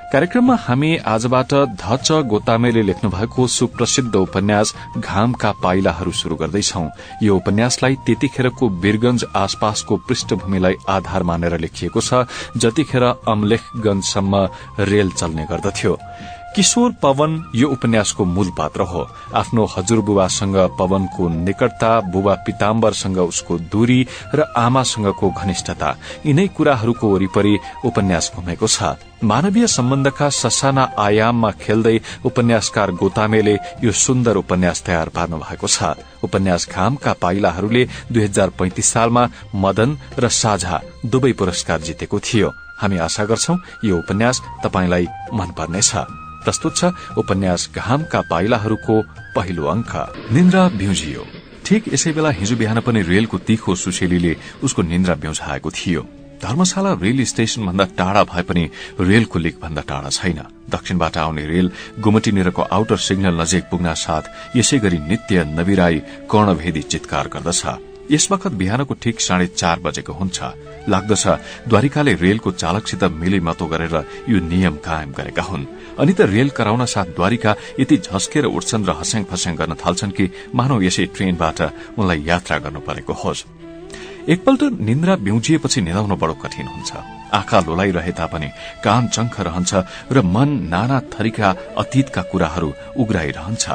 कार्यक्रममा हामी आजबाट धच गोतामेले लेख्नु भएको सुप्रसिद्ध उपन्यास घामका पाइलाहरू शुरू गर्दैछौ। यो उपन्यासलाई त्यतिखेरको वीरगंज आसपासको पृष्ठभूमिलाई आधार मानेर लेखिएको छ, जतिखेर अमलेखगंजसम्म रेल चल्ने गर्दथ्यो। किशोर पवन यो उपन्यासको मूल पात्र हो। आफ्नो हजुरबुबासँग पवनको निकटता, बुबा पिताम्बरसँग उसको दूरी र आमासँगको घनिष्ठता, यिनै कुराहरूको वरिपरि उपन्यास घुमेको छ। मानवीय सम्बन्धका ससाना आयाममा खेल्दै उपन्यासकार गोतामेले यो सुन्दर उपन्यास तयार पार्नु भएको छ। उपन्यास घामका पाइलाहरूले 2035 सालमा मदन र साझा दुवै पुरस्कार जितेको थियो। हामी आशा गर्छौं यो उपन्यास तपाईंलाई मन पर्नेछ। प्रस्तुत छ उपन्यास घामका पाइलाहरूको पहिलो अंक। निन्द्रा बिउजियो। ठीक यसै बेला हिजो बिहान पनि रेलको तीखो सुसेलीले उसको निन्द्रा बिउझाएको थियो। धर्मशाला रेल स्टेशन भन्दा टाढा भए पनि रेलको लिक भन्दा टाढा छैन। दक्षिणबाट आउने रेल गुमटीनेरको आउटर सिग्नल नजिक पुग्न साथ यसै गरी नित्य नबिराई कर्णभेदी चित्कार गर्दछ। यस वखत बिहानको ठीक 4:30 बजेको हुन्छ। लाग्दछ द्वारिकाले रेलको चालकसित मिलिमतो गरेर यो नियम कायम गरेका हुन्। अनि त रेल कराउन साथ द्वारिका यति झस्केर उठ्छन् र हस्याङ फस्याङ गर्न थाल्छन् कि मानव यसै ट्रेनबाट उनलाई यात्रा गर्नु परेको होस्। एकपल्ट निन्द्रा बिउजिएपछि निदाउन बडो कठिन हुन्छ। आँखा लोलाइरहे तापनि कान चङ्ख रहन्छ र मन नाना थरीका अतीतका कुराहरू उग्राइरहन्छ।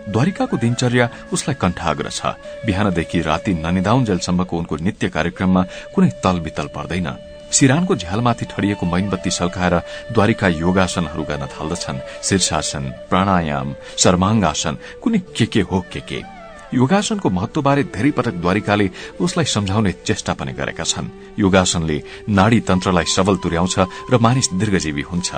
द्वारिकाको दिनचर्या उसलाई कण्ठाग्र छ। बिहानदेखि राति ननिदाउन्जेलसम्मको उनको नित्य कार्यक्रममा कुनै तलबितल पर्दैन। सिरानको झ्यालमाथि ठडिएको मैनबत्ती सल्काएर द्वारिका योगासनहरू गर्न थाल्दछन्। शीर्षासन, प्राणायाम, सर्वाङ्गासन, कुनै के हो के। योगासनको महत्वबारे धेरै पटक द्वारिकाले उसलाई सम्झाउने चेष्टा पनि गरेका छन्। योगासनले नाडी तन्त्रलाई सबल तुर्याउँछ र मानिस दीर्घजीवी हुन्छ।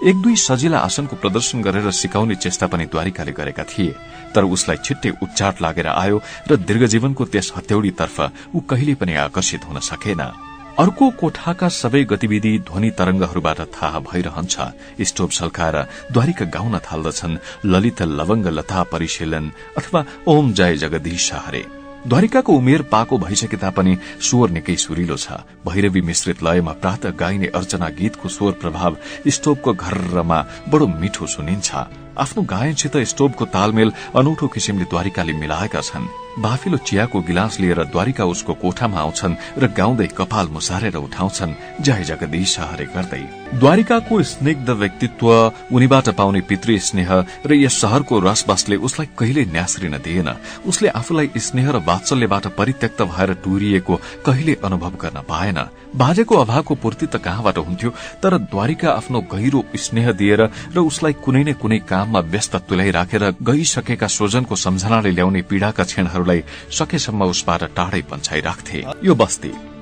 एक दुई सजिला आसनको प्रदर्शन गरेर सिकाउने चेष्टा पनि द्वारिकाले गरेका थिए, तर उसलाई छिट्टै उच्चाट लागेर आयो र दीर्घजीवनको त्यस हत्यौड़ीतर्फ ऊ कहिले पनि आकर्षित हुन सकेन। अर्को कोठाका सबै गतिविधि ध्वनि तरंगहरूबाट थाहा भइरहन्छ। स्टोभ सल्काएर द्वारिका गाउन थाल्दछन् ललित लवंग लता परिशीलन अथवा ओम जय जगदीश हरे। द्वारिकाको उमेर पाको भइसके तापनि स्वर निकै सुरिलो छ। भैरवी मिश्रित लयमा प्रातः गाइने अर्चना गीतको स्वर प्रभाव स्टोभको घरमा बडो मिठो सुनिन्छ। आफ्नो गायनसित स्टोभको तालमेल अनौठो किसिमले द्वारिकाले मिलाएका छन्। बाफिलो चियाको गिलास लिएर द्वारिका उसको कोठामा आउँछन् र गाउँदै कपाल मुसारेर उठाउँछन् जय जगदीश हरे गर्दै। द्वारिकाको स्निग्ध व्यक्तित्व, उनीबाट पाउने पितृ स्नेह र यस शहरको रसबसले उसलाई कहिले न्यास्रिन दिएन। उसले आफूलाई स्नेह र वात्सल्यबाट परित्यक्त भएर टुरिएको कहिले अनुभव गर्न पाएन। बाजेको अभावको पूर्ति त कहाँबाट हुन्थ्यो, तर द्वारिका आफ्नो गहिरो स्नेह दिएर र उसलाई कुनै न कुनै काममा व्यस्त तुल्याइराखेर गइसकेका स्वजनको सम्झनाले ल्याउने पीड़ाका क्षणहरूलाई सकेसम्म उसबाट टाढै पन्छाइराख्थे।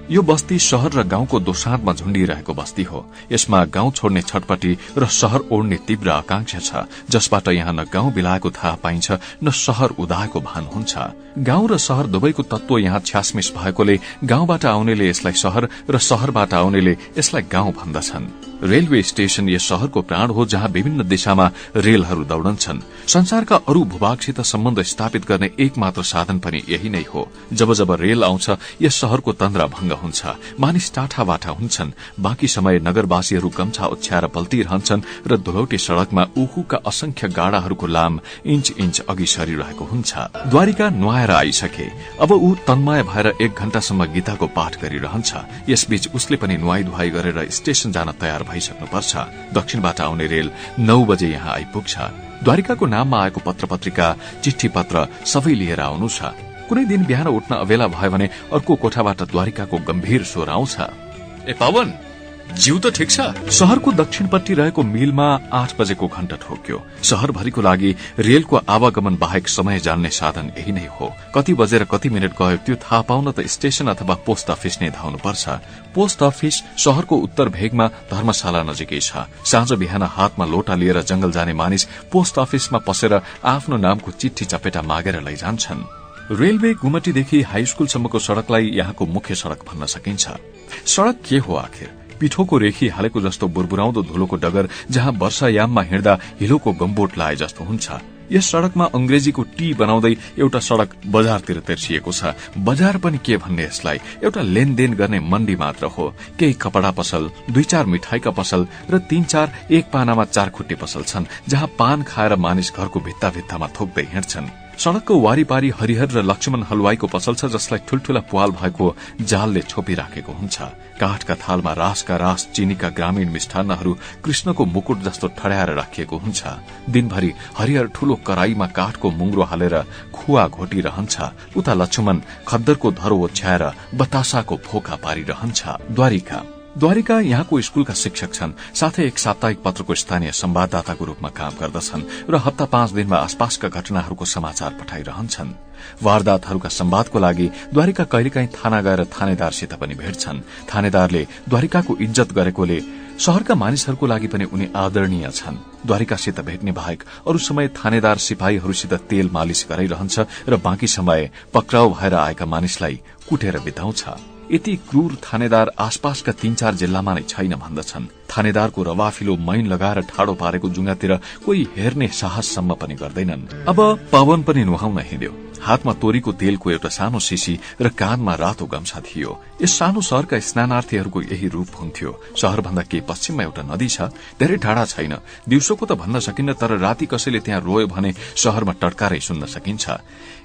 यो बस्ती शहर र गाउँको दोसाँधमा झुण्डिरहेको बस्ती हो। यसमा गाउँ छोड्ने छटपटी र शहर ओड्ने तीव्र आकांक्षा छ, जसबाट यहाँ न गाउँ बिलाएको थाहा पाइन्छ न शहर उदाएको भान हुन्छ। गाउँ र शहर दुवैको तत्व यहाँ छ्यासमिस भएकोले गाउँबाट आउनेले यसलाई शहर र शहरबाट आउनेले यसलाई गाउँ भन्दछन्। रेलवे स्टेशन यस शहरको प्राण हो, जहाँ विभिन्न दिशामा रेलहरू दौडन्छन्। संसारका अरू भूभागसित सम्बन्ध स्थापित गर्ने एकमात्र साधन पनि यही नै हो। जब जब रेल आउँछ यस शहरको तन्द्रा भंग हुन्छ। मानिस टाठाबाठा हुन्छन्। बाँकी समय नगरवासीहरू गम्छा ओछ्याएर पल्टिरहन्छन् र धुलौटे सड़कमा उखुका असंख्य गाडाहरूको लाम इंच इंच अघि सरिरहेको हुन्छ। द्वारिका नुहाएर आइसके। अब ऊ तन्मय भएर 1 घण्टासम्म गीताको पाठ गरिरहन्छ। यसबीच उसले पनि नुहाई धुवाई गरेर स्टेशन जान तयार भइसक्नुपर्छ। दक्षिणबाट आउने रेल 9 बजे यहाँ आइपुग्छ। द्वारिकाको नाममा आएको पत्र पत्रिका, चिठी पत्र सबै लिएर आउनु छ। कुनै दिन बिहान उठ्न अबेला भयो भने अर्को कोठाबाट द्वारिकाको गम्भीर स्वर आउँछ, ए पवन, जिउ त ठिक छ? शहरको दक्षिणपट्टि रहेको मिलमा 8 बजेको घण्टा ठोक्यो। शहरभरिको लागि रेलको आवागमन बाहेक समय जान्ने साधन यही नै हो। कति बजेर कति मिनट गयो त्यो थाहा पाउन त स्टेशन अथवा पोस्ट अफिस नै धाउनुपर्छ। पोस्ट अफिस शहरको उत्तर भेगमा धर्मशाला नजिकै छ। साँझ बिहान हातमा लोटा लिएर जंगल जाने मानिस पोस्ट अफिसमा पसेर आफ्नो नामको चिठी चपेटा मागेर लैजान्छन्। रेलवे गुमटीदेखि हाई स्कूलसम्मको सड़कलाई यहाँको मुख्य सड़क भन्न सकिन्छ। सड़क के हो आखिर? पिठोको रेखी हालेको जस्तो बुरबुराउँदो धुलोको डगर, जहाँ वर्षायाममा हिँड्दा हिलोको गम्बोट लाए जस्तो हुन्छ। यस सड़कमा अंग्रेजीको टी बनाउँदै एउटा सड़क बजारतिर तेर्सिएको छ। बजार पनि के भन्ने यसलाई, एउटा लेनदेन गर्ने मण्डी मात्र हो। केही कपडा पसल, 2-4 मिठाईका पसल र 3-4 एक पानामा 4 खुट्टे पसल छन्, जहाँ पान खाएर मानिस घरको भित्ता भित्तामा थोक्दै हिँड्छन्। सड़कको वारिपारी हरिहर र लक्ष्मण हलवाईको पसल छ, जसलाई ठूल्ठूला पुवाल भएको जालले छोपिराखेको हुन्छ। काठका थालमा रासका रास चिनीका ग्रामीण मिष्ठान्नहरू कृष्णको मुकुट जस्तो ठड्याएर राखिएको हुन्छ। दिनभरि हरिहर ठूलो कराईमा काठको मुङ्ग्रो हालेर खुवा घोटिरहन्छ। उता लक्ष्मण खद्दरको धरो ओछ्याएर बतासाको फोका पारिरहन्छ। द्वारिका यहाँको स्कूलका शिक्षक छन्, साथै एक साप्ताहिक पत्रको स्थानीय संवाददाताको रूपमा काम गर्दछन् र हप्ता 5 दिनमा आसपासका घटनाहरूको समाचार पठाइरहन्छन्। वारदातहरूका संवादको लागि द्वारिका कहिलेकाहीँ थाना गएर थानेदारसित पनि भेट्छन्। थानेदारले द्वारिकाको इज्जत गरेकोले शहरका मानिसहरूको लागि पनि उनी आदरणीय छन्। द्वारिकासित भेट्ने बाहेक अरू समय थानेदार सिपाहीहरूसित तेल मालिश गराइरहन्छ र बाँकी समय पक्राउ भएर आएका मानिसलाई कुटेर बिताउँछ। यति क्रूर थानेदार आसपासका 3-4 जिल्लामा नै छैन भन्दछन्। थानेदारको रवाफिलो मैन लगाएर ठाडो पारेको जुङ्गातिर कोही हेर्ने साहससम्म पनि गर्दैनन्। अब पवन पनि नुहाउन हिँड्यो। हातमा तोरीको तेलको एउटा सानो शिशी र कानमा रातो गम्छा थियो। यस सानो शहरका स्नानार्थीहरूको यही रूप हुन्थ्यो। शहरभन्दा केही पश्चिममा एउटा नदी छ, धेरै टाढा छैन। दिउँसोको त भन्न सकिन्न, तर राति कसैले त्यहाँ रोयो भने शहरमा टड्कारै सुन्न सकिन्छ।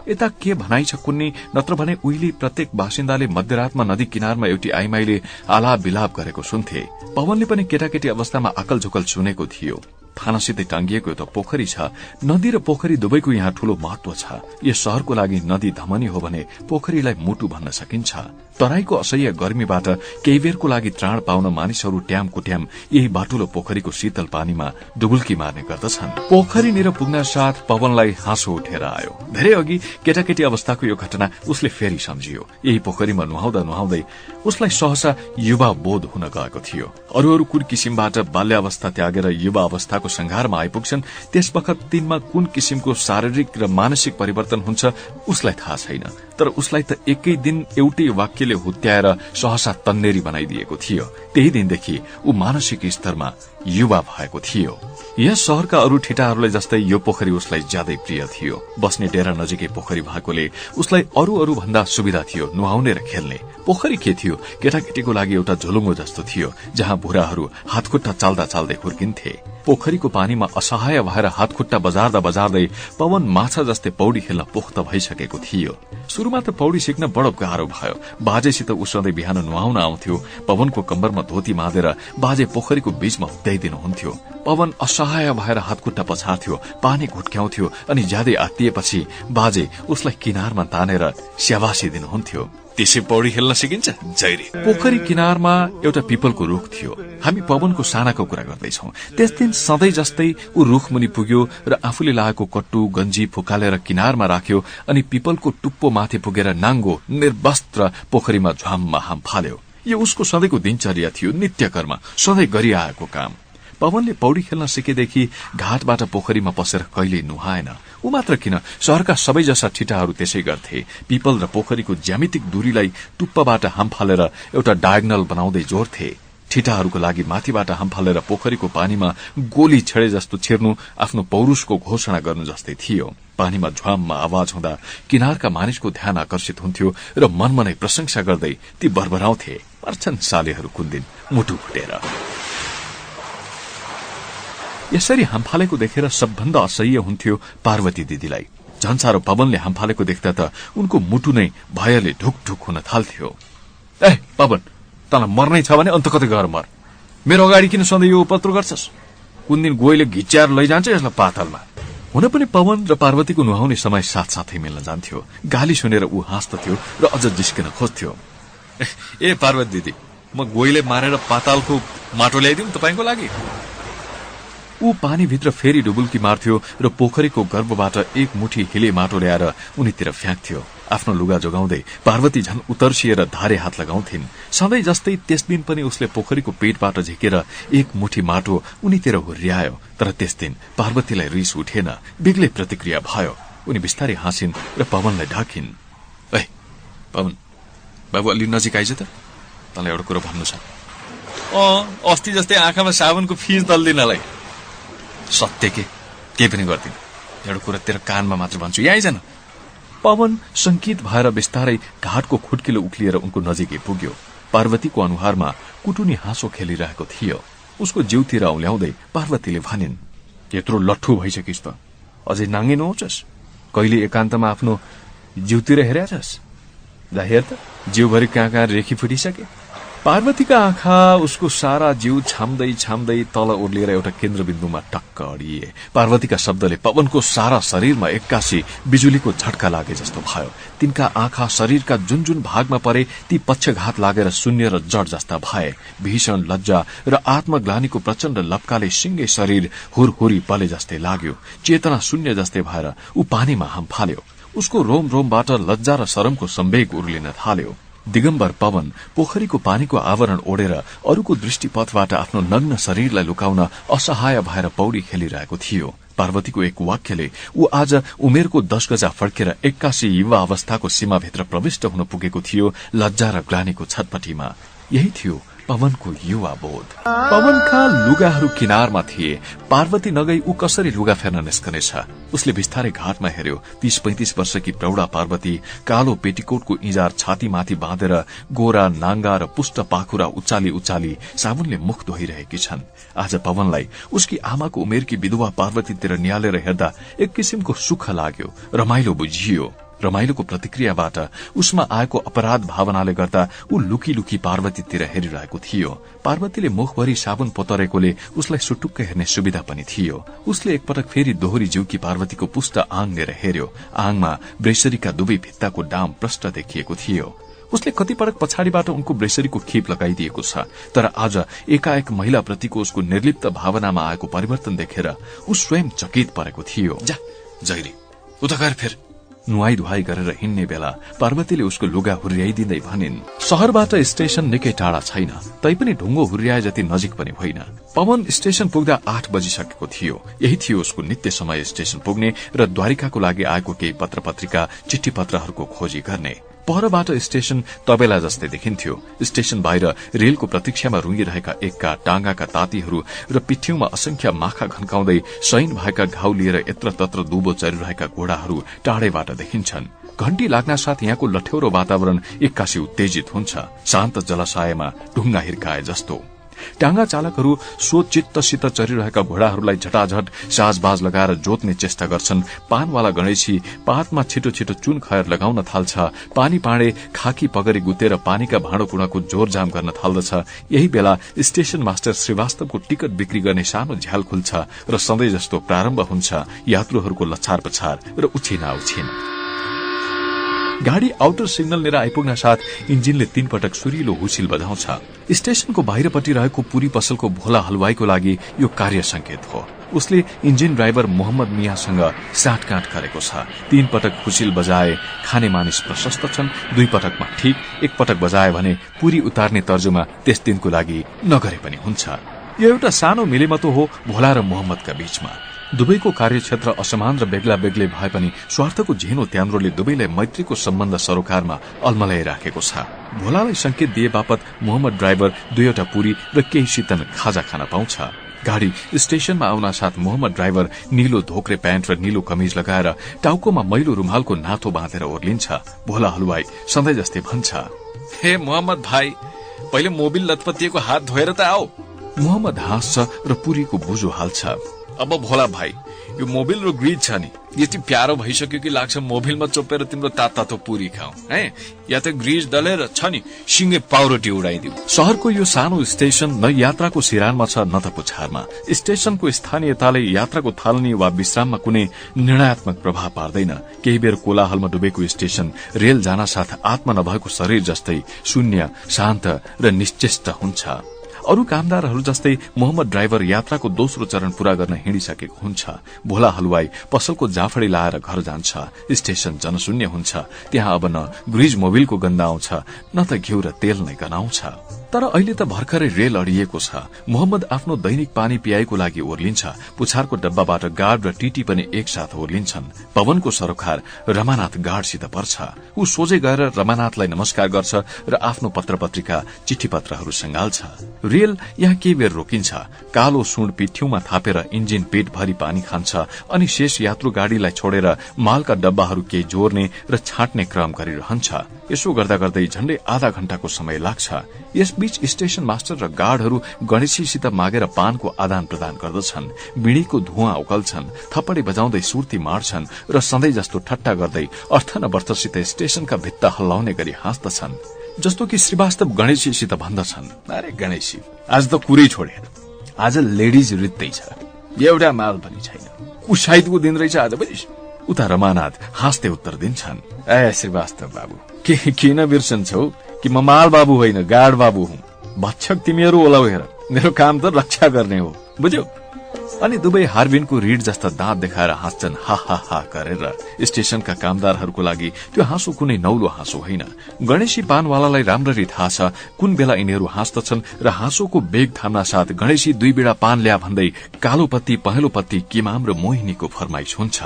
यता के भनाइ छ कुन्नी, नत्र भने उहिले प्रत्येक बासिन्दाले मध्यरातमा नदी किनारमा एउटी आइमाईले आलाप बिलाप गरेको सुन्थे। पवनले पनि केटाकेटी अवस्थामा आकल झुकल सुनेको थियो। थानासितै टाङ्गिएको एउटा पोखरी छ। नदी र पोखरी दुवैको यहाँ ठूलो महत्व छ। यस शहरको लागि नदी धमनी हो भने पोखरीलाई मुटु भन्न सकिन्छ। तराईको असह्य गर्मीबाट केही बेरको लागि त्राण पाउन मानिसहरू ट्याम कुट्याम यही बाटुलो पोखरीको शीतल पानीमा डुबुल्की मार्ने गर्दछन्। पोखरीनिर पुग्न साथ पवनलाई हाँसो उठेर आयो। धेरै अघि केटाकेटी अवस्थाको यो घटना उसले फेरि सम्झियो। यही पोखरीमा नुहाउँदा नुहाउँदै उसलाई सहसा युवा बोध हुन गएको थियो। अरू कुन किसिमबाट बाल्यावस्था त्यागेर युवा अवस्थाको संघारमा आइपुग्छन्, त्यसवखत तिनमा कुन किसिमको शारीरिक र मानसिक परिवर्तन हुन्छ उसलाई थाहा छैन। तर उसलाई त एकै दिन एउटै वाक्यले हुत्याएर सहसा तन्नेरी बनाइदिएको थियो। त्यही दिनदेखि ऊ मानसिक स्तरमा युवा भएको थियो। यस शहरका अरू ठिटाहरूलाई जस्तै यो पोखरी उसलाई ज्यादै प्रिय थियो। बस्ने डेरा नजिकै पोखरी भएकोले उसलाई अरू भन्दा सुविधा थियो नुहाउने र खेल्ने। पोखरी के थियो, केटाकेटीको लागि एउटा झोलुङ्गो जस्तो थियो, जहाँ बुढाहरू हातखुट्टा चाल्दा चाल्दै हुर्किन्थे। पोखरीको पानीमा असहाय भएर हातखुट्टा बजार्दै पवन माछा जस्तै पौडी खेल्न पोख्त भइसकेको थियो। सुरुमा त पौडी सिक्न बडो गाह्रो भयो। बाजेसित ऊ सधैँ बिहान नुहाउन आउँथ्यो। पवनको कम्बरमा धोती बाँधेर बाजे पोखरीको बीचमा हुत्याइदिनुहुन्थ्यो। पवन असहाय भएर हातखुट्टा पछार्थ्यो, पानी घुट्क्याउँथ्यो अनि ज्यादै आत्तिएपछि बाजे उसलाई किनारमा तानेर स्याबासी दिनुहुन्थ्यो। त्यसै पौडी खेल्न सिकिन्छ जैरी। पोखरी किनारमा एउटा पिपलको रुख थियो। हामी पवनको सानाको कुरा गर्दैछौ। त्यस दिन सधैँ जस्तै ऊ रुख मुनि पुग्यो र आफूले लगाएको कट्टु गन्जी फुकालेर किनारमा राख्यो अनि पिपलको टुप्पो माथि पुगेर नाङ्गो निर्वस्त्र पोखरीमा झ्वाममा हाम फाल्यो। यो उसको सधैँको दिनचर्या थियो, नित्यकर्म, सधैँ गरिआएको काम। पवनले पौडी खेल्न सिकेदेखि घाटबाट पोखरीमा पसेर कहिल्यै नुहाएन। ऊ मात्र किन, शहरका सबै जसा ठिटाहरू त्यसै गर्थे। पिपल र पोखरीको ज्यामितिक दूरीलाई टुप्पाबाट हाम फालेर एउटा डायगनल बनाउँदै जोड्थे। ठिटाहरूको लागि माथिबाट हाम फालेर पोखरीको पानीमा गोली छेडे जस्तो छिर्नु आफ्नो पौरुषको घोषणा गर्नु जस्तै थियो। पानीमा झ्वाममा आवाज हुँदा किनारका मानिसको ध्यान आकर्षित हुन्थ्यो र मनमा नै प्रशंसा गर्दै ती बरबराउँथे, मर्छन् सालेहरू कुन दिन मुटु फुटेर। यसरी हामफालेको देखेर सबभन्दा असह्य हुन्थ्यो पार्वती दिदीलाई। झन् साह्रो पवनले हामफालेको देख्दा त उनको मुटु नै भयले ढुकढुक हुन थाल्थ्यो। ए पवन, तँलाई मर्नै छ भने अन्त कतै गएर मर। मेरो अगाडि किन सधैँ यो उपद्रो गर्छस्? कुन दिन गोइले घिच्याएर लैजान्छ यसलाई पातालमा। हुन पनि पवन र पार्वतीको नुहाउने समय साथसाथै मिल्न जान्थ्यो। गाली सुनेर ऊ हाँस्दथ्यो र अझ जिस्किन खोज्थ्यो। ए पार्वती दिदी, म गोइले मारेर पातालको माटो ल्याइदिउँ तपाईको लागि? ऊ पानीभित्र फेरि डुबुल्की मार्थ्यो र पोखरीको गर्भबाट एक मुठी हिले माटो ल्याएर उनीतिर फ्याँक्थ्यो। आफ्नो लुगा जोगाउँदै पार्वती झन् उतर्सिएर धारे हात लगाउँथिन्। सधैँ जस्तै त्यस दिन पनि उसले पोखरीको पेटबाट झिकेर एक मुठी माटो उनीतिर हुर्यायो। तर त्यस दिन पार्वतीलाई रिस उठेन, बेग्लै प्रतिक्रिया भयो। उनी बिस्तारै हाँसिन् र पवनलाई ढाकिन्। ए पवन बाबु, अलि नजिक आइज त, तँलाई एउटा कुरो भन्नु छ। अस्ति जस्तै आँखामा साबुनको फिज दल्दिनलाई। सत्य केही पनि गर्दिन। एउटा कुरा तेरो कानमा मात्र भन्छु, यहाँ आइज न। पवन संकित भएर बिस्तारै घाटको खुट्किलो उक्लिएर उनको नजिकै पुग्यो। पार्वतीको अनुहारमा कुटुनी हाँसो खेलिरहेको थियो। उसको जिउतिर औल्याउँदै पार्वतीले भनिन्, यत्रो लट्ठु भइसकिस् त, अझै नाङ्गे नहोचस्? कहिले एकान्तमा आफ्नो जिउतिर हेर्या छस्? जा हेर त, जिउभरि कहाँ रेखी फुटिसके। पार्वतीका आँखा उसको सारा जिउ छाम्दै छाम्दै तल ओर्लिएर एउटा केन्द्रबिन्दुमा टक्क अडिए। पार्वतीका शब्दले पवनको सारा शरीरमा एक्कासी बिजुलीको झट्का लागे जस्तो भयो। तिनका आँखा शरीरका जुन जुन भागमा परे ती पक्षघात लागेर शून्य र जड जस्ता भए। भीषण लज्जा र आत्मग्लानीको प्रचण्ड लप्काले सिंगै शरीर हुरहुरी बले जस्तै लाग्यो। चेतना शून्य जस्तै भएर ऊ पानीमा हाम फाल्यो। उसको रोम रोमबाट लज्जा र शरमको सम्वेग उर्लिन थाल्यो। दिगम्बर पवन पोखरीको पानीको आवरण ओढेर अरूको दृष्टिपथबाट आफ्नो नग्न शरीरलाई लुकाउन असहाय भएर पौडी खेलिरहेको थियो। पार्वतीको एक वाक्यले ऊ आज उमेरको 10 गजा फड्केर एक्कासी युवा अवस्थाको सीमाभित्र प्रविष्ट हुन पुगेको थियो। लज्जा र ग्लानीको छटपटीमा यही थियो पवनको युवा बोध। पवनका लुगाहरू किनारमा थिए। पार्वती नगई ऊ कसरी लुगा फेर्न निस्कनेछ? उसले बिस्तारै घाटमा हेर्यो। 30-35 वर्षकी प्रौढा पार्वती कालो पेटीकोटको इजार छातीमाथि बाँधेर गोरा नाङ्गा र पुष्ट पाखुरा उचाली उचाली साबुनले मुख धोइरहेकी छन्। आज पवनलाई उसकी आमाको उमेरकी विधवा पार्वतीतिर निहालेर हेर्दा एक किसिमको सुख लाग्यो, रमाइलो बुझियो। रमाइलोको प्रतिक्रियाबाट उसमा आएको अपराध भावनाले गर्दा ऊ लुकी लुकी पार्वतीतिर हेरिरहेको थियो। पार्वतीले मुखभरि साबुन पोतरेकोले उसलाई सुटुक्कै हेर्ने सुविधा पनि थियो। उसले एकपटक फेरि दोहोरी जिउकी पार्वतीको पुष्ट आङ लिएर हेर्यो। आङमा ब्रेसरीका दुवै भित्ताको डाम प्रष्ट देखिएको थियो। उसले कतिपटक पछाडिबाट उनको ब्रेसरीको खीप लगाइदिएको छ, तर आज एकाएक महिलाप्रतिको उसको निर्लिप्त भावनामा आएको परिवर्तन देखेर ऊ स्वयं चकित परेको थियो। जा जैरी उता गएर फेर। नुहाई धुवाई गरेर हिँड्ने बेला पार्वतीले उसको लुगा हुर्याइदिँदै भनिन्, शहरबाट स्टेशन निकै टाढा छैन, तैपनि ढुङ्गो हुर्याए जति नजिक पनि होइन। पवन स्टेशन पुग्दा 8 बजिसकेको थियो। यही थियो उसको नित्य समय स्टेशन पुग्ने र द्वारिकाको लागि आएको केही पत्र पत्रिका चिठी पत्रहरूको खोजी गर्ने। पहरबाट स्टेशन तबेला जस्तै देखिन्थ्यो। स्टेशन बाहिर रेलको प्रतीक्षामा रुँगिरहेका एकका टाँगाका तातीहरू र पिठ्यौमा असंख्य माखा घन्काउँदै शयन भएका घाउ लिएर यत्रतत्र दुबो चरिरहेका घोडाहरू टाढैबाट देखिन्छन्। घण्टी लाग्न साथ यहाँको लठ्यौरो वातावरण एक्कासी उत्तेजित हुन्छ, शान्त जलाशयमा ढुङ्गा हिर्काए जस्तो। टाँगा चालकहरू सोचित्तसित चरिरहेका घोडाहरूलाई झटाझट साजबाज लगाएर जोत्ने चेष्टा गर्छन्। पानवाला गणेशी पातमा छिटो छिटो चुन खयर लगाउन थाल्छ। पानी पाँडे खाकी पगरी गुतेर पानीका भाँडोकुँडाको जोरजाम गर्न थाल्दछ। यही बेला स्टेशन मास्टर श्रीवास्तवको टिकट बिक्री गर्ने सानो झ्याल खुल्छ र सधैँ जस्तो प्रारम्भ हुन्छ यात्रुहरूको लछार पछार र उछिना उछिन। गाड़ी आउटर सिग्नल लिएर आइपुग्न साथ इन्जिनले 3 पटक सुरिलो हुसिल बजाउँछ। स्टेशनको बाहिरपट्टि रहेको पुरी पसलको भोला हलवाईको लागि यो कार्य संकेत हो। उसले इन्जिन ड्राइभर मोहम्मद मियासँग साटकाट गरेको छ। 3 पटक हुसिल बजाए खाने मानिस प्रशस्त छन्। 2 पटकमा ठिक, 1 पटक बजाए भने पुरी उतार्ने तर्जुमा त्यस दिनको लागि नगरे पनि हुन्छ। यो एउटा सानो मिलेमतो हो भोला र मोहम्मदका बीचमा। दुवैको कार्यक्षेत्र असमान र बेग्ला बेग्लै भए पनि स्वार्थको झिनो त्यान्द्रोले दुवैलाई मैत्रीको सम्बन्ध सरोकारमा अल्मलाइराखेको छ। भोलालाई संकेत दिए बापत मोहम्मद ड्राइभर 2वटा पुरी र केही शीतन खाजा खान पाउँछ। गाड़ी स्टेशनमा आउन साथ मोहम्मद ड्राइभर नीलो धोक्रे प्यान्ट र नीलो कमिज लगाएर टाउकोमा मैलो रुमालको नाथो बाँधेर ओर्लिन्छ। भोला हलवाई सधैँ जस्तै भन्छ, हे मोहम्मद भाइ, पहिले मोबिल लतपतिएको हात धोएर त आओ। मोहम्मद हाँस्छ र पुरीको बुझो हाल्छ। अब भोला भाइ, यो मोबिल र ग्रिज छ नि, यति प्यारो भइसक्यो कि लाग्छ मोबिलमा चोपेर तिम्रो तातो पुरी खाऊ है, या त ग्रिज दलेर छ नि सिंगे पाउरोटी उडाइदिऊ। शहरको यो सानो स्टेशन न यात्राको सिरानमा छ न त पुछारमा। स्टेशनको स्थानीयताले यात्राको थालनी वा विश्राममा कुनै निर्णयात्मक प्रभाव पार्दैन। केही बेर कोलाहलमा डुबेको स्टेशन रेल जान साथ आत्मा नभएको शरीर जस्तै शून्य, शान्त र निश्चेष्ट हुन्छ। अरू कामदारहरू जस्तै मोहम्मद ड्राइभर यात्राको दोस्रो चरण पूरा गर्न हिँडिसकेको हुन्छ। भोला हलवाई पसलको जाफडी लाएर घर जान्छ। स्टेशन जनशून्य हुन्छ। त्यहाँ अब न ग्रिज मोबिलको गन्ध आउँछ न त घिउ र तेल नै गनाउँछ। तर अहिले त भर्खरै रेल अडिएको छ। मोहम्मद आफ्नो दैनिक पानी पियाइको लागि ओर्लिन्छ। पुछारको डब्बाबाट गार्ड र टीटी पनि एकसाथ ओर्लिन्छन्। पवनको सरोकार रमानाथ गार्डसित पर्छ। ऊ सोझै गएर रमानाथलाई नमस्कार गर्छ र आफ्नो पत्र पत्रिका चिठी पत्रहरू सङ्घाल्छ। रेल यहाँ केही बेर रोकिन्छ। कालो सुण पिठ्यूमा थापेर इन्जिन पेटभरि पानी खान्छ अनि शेष यात्रु गाड़ीलाई छोडेर मालका डब्बाहरू केही जोर्ने र छाट्ने क्रम गरिरहन्छ। यसो गर्दा गर्दै झण्डै आधा घण्टाको समय लाग्छ। यसबीच स्टेशन मास्टर र गार्डहरू गणेशीसित मागेर पानको आदान प्रदान गर्दछन्। बिडीको धुवाँ उकल्छन्, थप्पडी बजाउँदै सुर्ती मार्छन् र सधैँ जस्तो ठट्टा गर्दै अर्थनवर्तसित स्टेशनका भित्ता हल्लाउने गरी हाँस्दछन्। जस्तो कि श्रीवास्तव गणेशीसित भन्दछन्, अरे गणेशी, आज त कुरै छोडेर, आज लेडिज रित्तै छ, एउटा माल पनि छैन, कुसाइदको दिन रहेछ आज पनि। उता रमानाथ हाँस्दै उत्तर दिन्छन्, ए श्रीवास्तव बाबु, किन बिर्सन्छौ कि म माल बाबु होइन, गार्ड बाबु हुँ। भक्षक तिमीहरू ओलाउ हेर, मेरो काम त रक्षा गर्ने हो, बुझ्यौ? अनि दुवै हार्बिनको रीड जस्ता दाँत देखाएर हाँस्छन्, हा हा हा गरेर। स्टेशनका कामदारहरूको लागि त्यो हाँसो कुनै नौलो हाँसो होइन। गणेशी पानवालालाई राम्ररी थाहा छ कुन बेला यिनीहरू हाँस्दछन् र हाँसोको बेग थाम्ना साथ गणेशी 2 बिडा पान ल्या भन्दै कालो पत्ती पहेँलो पत्ती किमाम र मोहिनीको फरमाइश हुन्छ।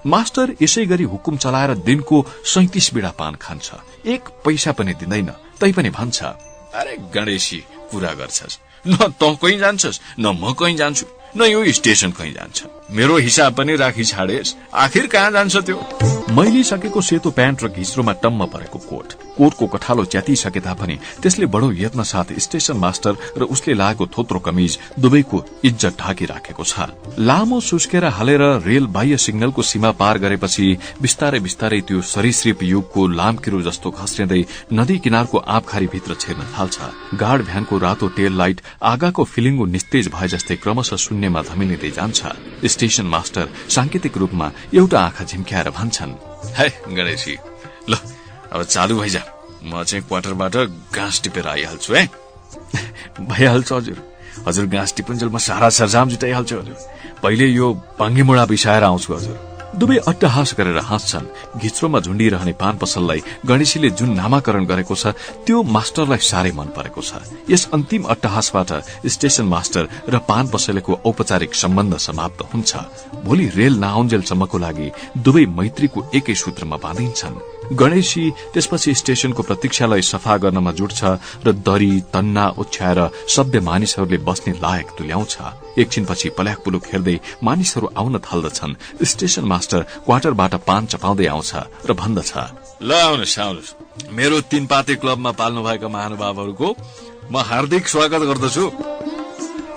मास्टर यसै गरी हुकुम चलाएर दिनको 37 बिडा पान खान्छ, 1 पैसा पनि दिँदैन। तैपनि भन्छ, अरे गणेशी, कुरा गर्छस्, न त कहीँ जान्छस् न म कहीँ जान्छु, न यो स्टेशन कहीँ जान्छ, मेरो हिसाब पनि राखी छाडेस, आखिर कहाँ जान्छ त्यो? मैलिसकेको सेतो प्यान्ट र घिच्रोमा टम्म परेको कोटको कठालो च्यातिसके तापनि त्यसले बडो यत्न साथ स्टेशन मास्टर र उसले लागेको थोत्रो कमिज दुवैको इज्जत ढाकिराखेको छ। लामो सुस्केर हालेर रेल बाह्य सिग्नलको सीमा पार गरेपछि बिस्तारै बिस्तारै त्यो सरीसृप युगको लामकिरो जस्तो खस्रिँदै नदी किनारको आँपखारी भित्र छिर्न थाल्छ। गार्ड भ्यानको रातो टेल लाइट आगाको फिलिङ्गो निस्तेज भए जस्तै क्रमशः शून्यमा धमिलिँदै जान्छ। स्टेशन मास्टर सांकेतिक रूपमा एउटा आँखा झिम्क्याएर भन्छन्, है गणेशी, ल अब चालू भइजा, म चाहिँ क्वार्टरबाट घाँस टिपेर आइहाल्छु। है भइहाल्छ हजुर, हजुर घाँस टिपुन्जेल म सारा सरजाम जुटाइहाल्छु हजुर, पहिले यो पाङ्गीमुडा बिसाएर आउँछु हजुर। दुवै अट्टहास गरेर हाँस्छन्। घिच्रोमा झुण्डिरहने पान पसललाई गणेशीले जुन नामाकरण गरेको छ त्यो मास्टरलाई साह्रै मन परेको छ। यस अन्तिम अट्टहासबाट स्टेशन मास्टर र पान पसलेको औपचारिक सम्बन्ध समाप्त हुन्छ। भोलि रेल नआउन्जेलसम्मको लागि दुवै मैत्रीको एकै सूत्रमा बाँधिन्छन्। गणेशी त्यसपछि स्टेशनको प्रतीक्षालय सफा गर्नमा जुट्छ र दरी तन्ना ओछ्याएर सभ्य मानिसहरूले बस्ने लायक तुल्याउँछ। एकछिनपछि पल्याक पुलुक हेर्दै मानिसहरू आउन थाल्दछन्। स्टेशन मास्टर क्वार्टरबाट पान चपाउँदै आउँछ र भन्दछ, ल आउनुहोस् आउनुहोस्, मेरो 3 पाते क्लबमा पाल्नु भएका महानुभावहरूको म हार्दिक स्वागत गर्दछु।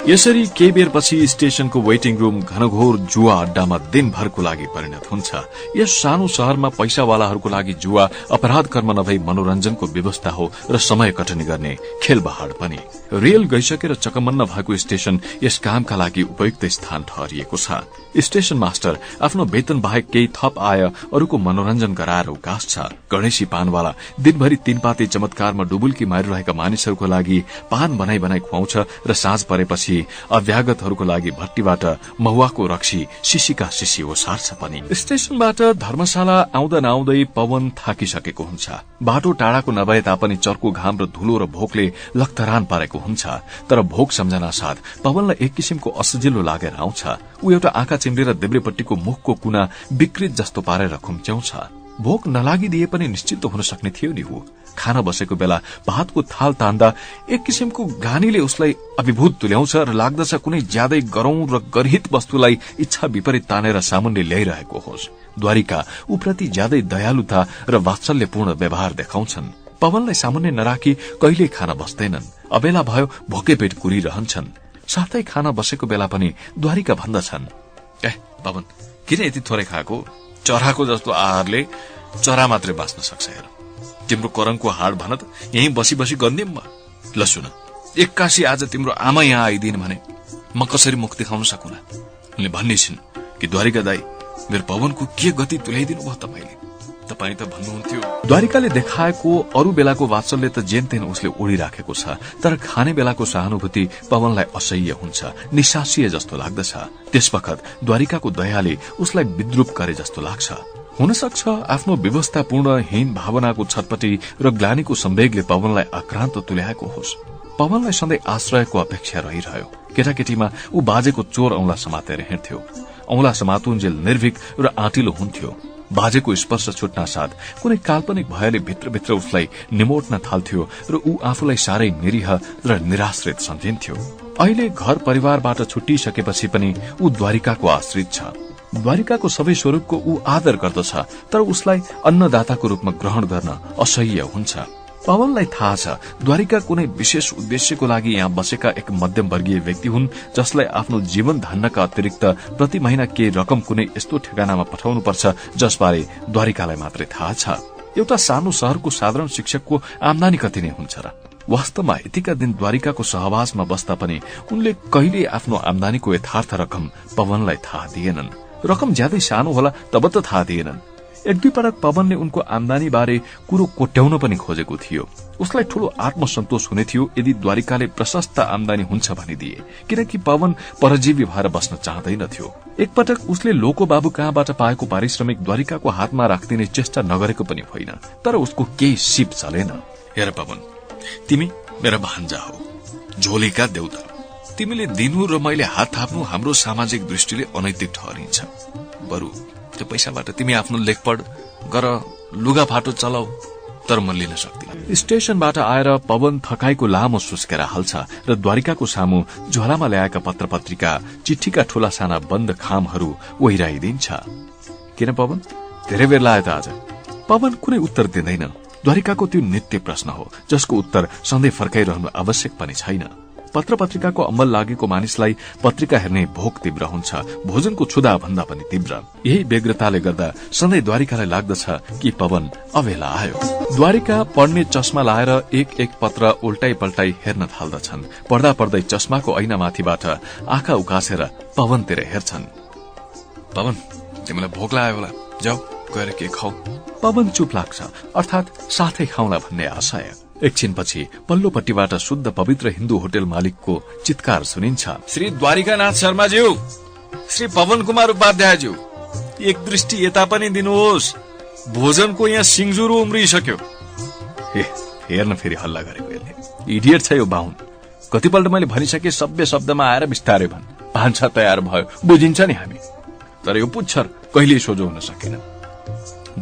यसरी केही बेरपछि स्टेशनको वेटिङ रूम घनघोर जुवा अड्डामा दिनभरको लागि परिणत हुन्छ। यस सानो शहरमा पैसावालाहरूको लागि जुवा अपराध कर्म नभई मनोरञ्जनको व्यवस्था हो र समय कटनी गर्ने खेलबहाड पनि। रेल गइसकेर चकमन्न भएको स्टेशन यस कामका लागि उपयुक्त स्थान ठहरिएको छ। स्टेशन मास्टर आफ्नो वेतन बाहेक केही थप आय अरूको मनोरञ्जन गराएर उकास्छ। गणेशी पानवाला दिनभरि 3 पाते चमत्कारमा डुबुल्की मारिरहेका मानिसहरूको लागि पान बनाई बनाई खुवाउँछ र साँझ परेपछि अभ्यागतहरूको लागि भट्टीबाट महुवाको रक्सी शिशिका शिशी ओसार्छ पनि। स्टेशनबाट धर्मशाला आउँदा नआउँदै पवन थाकिसकेको हुन्छ। बाटो टाढाको नभए तापनि चर्को घाम र धुलो र भोकले लखतरान पारेको हुन्छ। तर भोक सम्झना साथ पवनलाई एक किसिमको असजिलो लागेर आउँछ। ऊ एउटा आँखा चिम्लेर देब्रेपट्टिको मुखको कुना विकृत जस्तो पारेर खुम्च्याउँछ। भोक नलागिदिए पनि निश्चित हुन सक्ने थियो नि। हो खाना बसेको बेला भातको थाल तान्दा एक किसिमको गानीले उसलाई अभिभूत तुल्याउँछ र लाग्दछ कुनै ज्यादै गरौं र गर्हित वस्तुलाई इच्छा विपरीत तानेर सामुन्ने ल्याइरहेको होस्। द्वारिका उप्रति ज्यादै दयालुता र वात्सल्यपूर्ण व्यवहार देखाउँछन्। पवनलाई सामुन्ने नराखी कहिल्यै खाना बस्दैनन्। अबेला भयो भोकै पेट कुरिरहन्छन्। साथै खाना बसेको बेला पनि द्वारिका भन्दछन्, ए पवन, किन यति थोरै खाएको? चराको जस्तो आहारले चरा मात्रै बाँच्न सक्छ। हेर, तिम्रो करङको हाड भन त, यही बसी बसी गन्दिम म। ल सुन, 81 आज तिम्रो आमा यहाँ आइदिन् भने म कसरी मुख देखाउन सकुला? उनले भन्ने छिन् कि द्वारिका दाई, मेरो पवनको के गति तुल्याइदिनु भयो तपाईले? तपाई त भन्नुहुन्थ्यो। द्वारिकाले देखाएको अरू बेलाको वात्सल्य त जेनतेन उसले ओढिराखेको छ, तर खाने बेलाको सहानुभूति पवनलाई असह्य हुन्छ, निशासीय जस्तो लाग्दछ। त्यसवखत द्वारिकाको दयाले उसलाई विद्रूप गरे जस्तो लाग्छ। हुन सक्छ आफ्नो व्यवस्थापूर्ण हीन भावनाको छटपटी र ग्लानीको सम्वेगले पवनलाई आक्रान्त तुल्याएको होस्। पवनलाई सधैँ आश्रयको अपेक्षा रहिरह्यो। केटाकेटीमा ऊ बाजेको चोर औंला समातेर हिँड्थ्यो। औंला समातुन्जेल निर्भीक र आँटिलो हुन्थ्यो। बाजेको स्पर्श छुट्न साथ कुनै काल्पनिक भयले भित्रभित्र उसलाई निमोट्न थाल्थ्यो र ऊ आफूलाई साह्रै निरीह र निराश्रित सम्झिन्थ्यो। अहिले घर परिवारबाट छुट्टिसकेपछि पनि ऊ द्वारिकाको आश्रित छ। द्वारिकाको सबै स्वरूपको ऊ आदर गर्दछ, तर उसलाई अन्नदाताको रूपमा ग्रहण गर्न असह्य हुन्छ। पवनलाई थाहा छ द्वारिका कुनै विशेष उद्देश्यको लागि यहाँ बसेका एक मध्यमवर्गीय व्यक्ति हुन्, जसलाई आफ्नो जीवन धान्नका अतिरिक्त प्रति महिना केही रकम कुनै यस्तो ठेगानामा पठाउनुपर्छ जसबारे द्वारिकालाई मात्रै थाहा छ। एउटा सानो शहरको साधारण शिक्षकको आमदानी कति नै हुन्छ र? वास्तवमा यतिका दिन द्वारिकाको सहवासमा बस्दा पनि उनले कहिले आफ्नो आमदानीको यथार्थ रकम पवनलाई थाहा दिएनन्। रकम ज्यादै सानो होला तब त थाहा दिएनन्। एक दुई पटक पवनले उनको आमदानी बारे कुरो कोट्याउन पनि खोजेको थियो। उसलाई ठूलो आत्मसन्तोष हुने थियो यदि द्वारिकाले प्रशस्त आमदानी हुन्छ भनिदिए, किनकि पवन परजीवी भएर बस्न चाहँदैनथ्यो। एकपटक उसले लोको बाबु कहाँबाट पाएको पारिश्रमिक द्वारिकाको हातमा राखिदिने चेष्टा नगरेको पनि होइन, तर उसको केही सिप चलेन। हेर पवन, तिमी मेरा भान्जा हो, झोलीका देउता। तिमीले दिनु र मैले हात थाप्नु हाम्रो सामाजिक दृष्टिले अनैतिक ठहरिन्छ। बरु त्यो पैसाबाट तिमी आफ्नो लेखपढ गर, लुगा फाटो चलाऊ, तर म लिन सक्दिन। स्टेशनबाट आएर पवन थकाईको लामो सुस्केर हाल्छ र द्वारिकाको सामु झोलामा ल्याएका पत्र पत्रिका, चिठीका ठूला साना बन्द खामहरू ओहिराइदिन्छ। किन पवन, धेरै बेर लाग्यो त आज? पवन कुनै उत्तर दिँदैन। द्वारिकाको त्यो नित्य प्रश्न हो जसको उत्तर सधैँ फर्काइरहनु आवश्यक पनि छैन। पत्र पत्रिकाको अम्बल लागेको मानिसलाई पत्रिका हेर्ने भोक तीव्र हुन्छ, भोजनको क्षुधा भन्दा पनि तीव्र। यही व्यग्रताले गर्दा सधैँ द्वारिकालाई लाग्दछ कि पवन अबेला आयो। द्वारिका पढ्ने चस्मा लाएर एक एक पत्र उल्टाई पल्टाई हेर्न थाल्दछन्। पढ्दा पढ्दै चस्माको ऐनामाथिबाट आँखा उकासेर पवनतिर हेर्छन्। पवन, तिमीलाई भोक लाग्यो होला, जाऊ गएर के खाऊ। पवन चुप लाग्छ, अर्थात साथै खाउला भन्ने आशय। एकछिनपछि पल्लोपट्टिबाट शुद्ध पवित्र हिन्दू होटल मालिकको चित्कार सुनिन्छ। श्री द्वारिकानाथ शर्माज्यू, श्री पवन कुमार उपाध्यायज्यू, एक दृष्टि यता पनि दिनुहोस्, भोजनको यहाँ सिंजुरो उम्रिसक्यो। हेर्न फेरि हल्ला गरेको यसले, इडियट छ यो बाहुन। कतिपल्ट मैले भनिसके सभ्य शब्दमा आएर बिस्तारै भन्, भान्सा तयार भयो, बुझिन्छ नि हामी। तर यो पुच्छर कहिल्यै सोझो हुन सकेन।